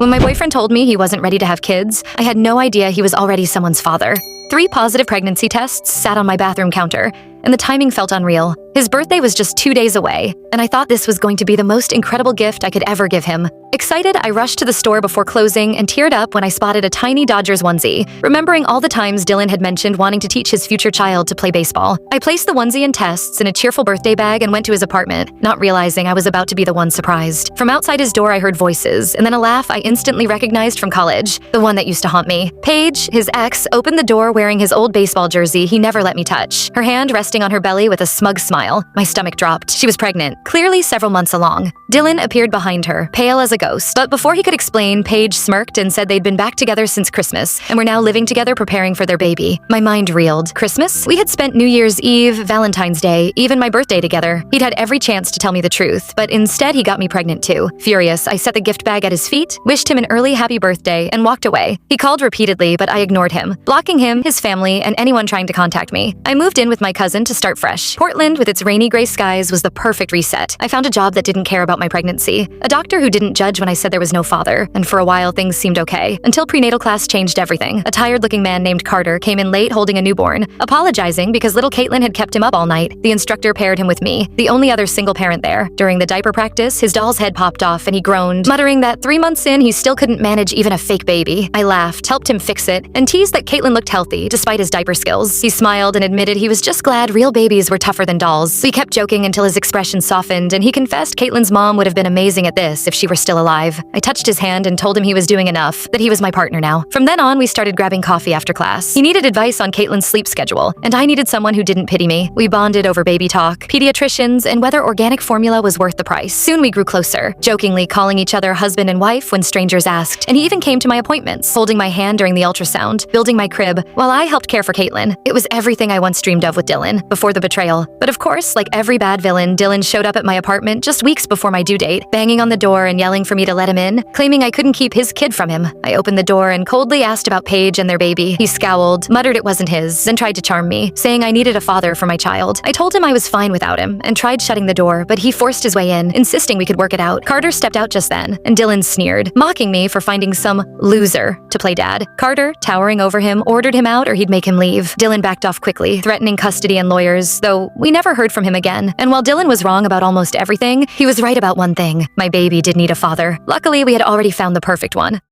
When my boyfriend told me he wasn't ready to have kids, I had no idea he was already someone's father. 3 positive pregnancy tests sat on my bathroom counter, and the timing felt unreal. His birthday was just 2 days away, and I thought this was going to be the most incredible gift I could ever give him. Excited, I rushed to the store before closing and teared up when I spotted a tiny Dodgers onesie, remembering all the times Dylan had mentioned wanting to teach his future child to play baseball. I placed the onesie and tests in a cheerful birthday bag and went to his apartment, not realizing I was about to be the one surprised. From outside his door, I heard voices, and then a laugh I instantly recognized from college, the one that used to haunt me. Paige, his ex, opened the door wearing his old baseball jersey he never let me touch, her hand resting on her belly with a smug smile. My stomach dropped. She was pregnant, clearly several months along. Dylan appeared behind her, pale as a ghost, but before he could explain, Paige smirked and said they'd been back together since Christmas and were now living together preparing for their baby. My mind reeled. Christmas? We had spent New Year's Eve, Valentine's Day, even my birthday together. He'd had every chance to tell me the truth, but instead he got me pregnant too. Furious, I set the gift bag at his feet, wished him an early happy birthday, and walked away. He called repeatedly, but I ignored him, blocking him, his family, and anyone trying to contact me. I moved in with my cousin to start fresh. Portland, with its rainy gray skies, was the perfect reset. I found a job that didn't care about my pregnancy, a doctor who didn't judge when I said there was no father, and for a while things seemed okay, until prenatal class changed everything. A tired-looking man named Carter came in late holding a newborn, apologizing because little Caitlin had kept him up all night. The instructor paired him with me, the only other single parent there. During the diaper practice, his doll's head popped off and he groaned, muttering that 3 months in he still couldn't manage even a fake baby. I laughed, helped him fix it, and teased that Caitlin looked healthy despite his diaper skills. He smiled and admitted he was just glad real babies were tougher than dolls. We kept joking until his expression softened and he confessed Caitlin's mom would have been amazing at this if she were still alive. I touched his hand and told him he was doing enough, that he was my partner now. From then on, we started grabbing coffee after class. He needed advice on Caitlin's sleep schedule, and I needed someone who didn't pity me. We bonded over baby talk, pediatricians, and whether organic formula was worth the price. Soon we grew closer, jokingly calling each other husband and wife when strangers asked, and he even came to my appointments, holding my hand during the ultrasound, building my crib, while I helped care for Caitlin. It was everything I once dreamed of with Dylan, before the betrayal. But of course, like every bad villain, Dylan showed up at my apartment just weeks before my due date, banging on the door and yelling for me to let him in, claiming I couldn't keep his kid from him. I opened the door and coldly asked about Paige and their baby. He scowled, muttered it wasn't his, then tried to charm me, saying I needed a father for my child. I told him I was fine without him, and tried shutting the door, but he forced his way in, insisting we could work it out. Carter stepped out just then, and Dylan sneered, mocking me for finding some loser to play dad. Carter, towering over him, ordered him out or he'd make him leave. Dylan backed off quickly, threatening custody and lawyers, though we never heard from him again. And while Dylan was wrong about almost everything, he was right about one thing. My baby did need a father. Luckily, we had already found the perfect one.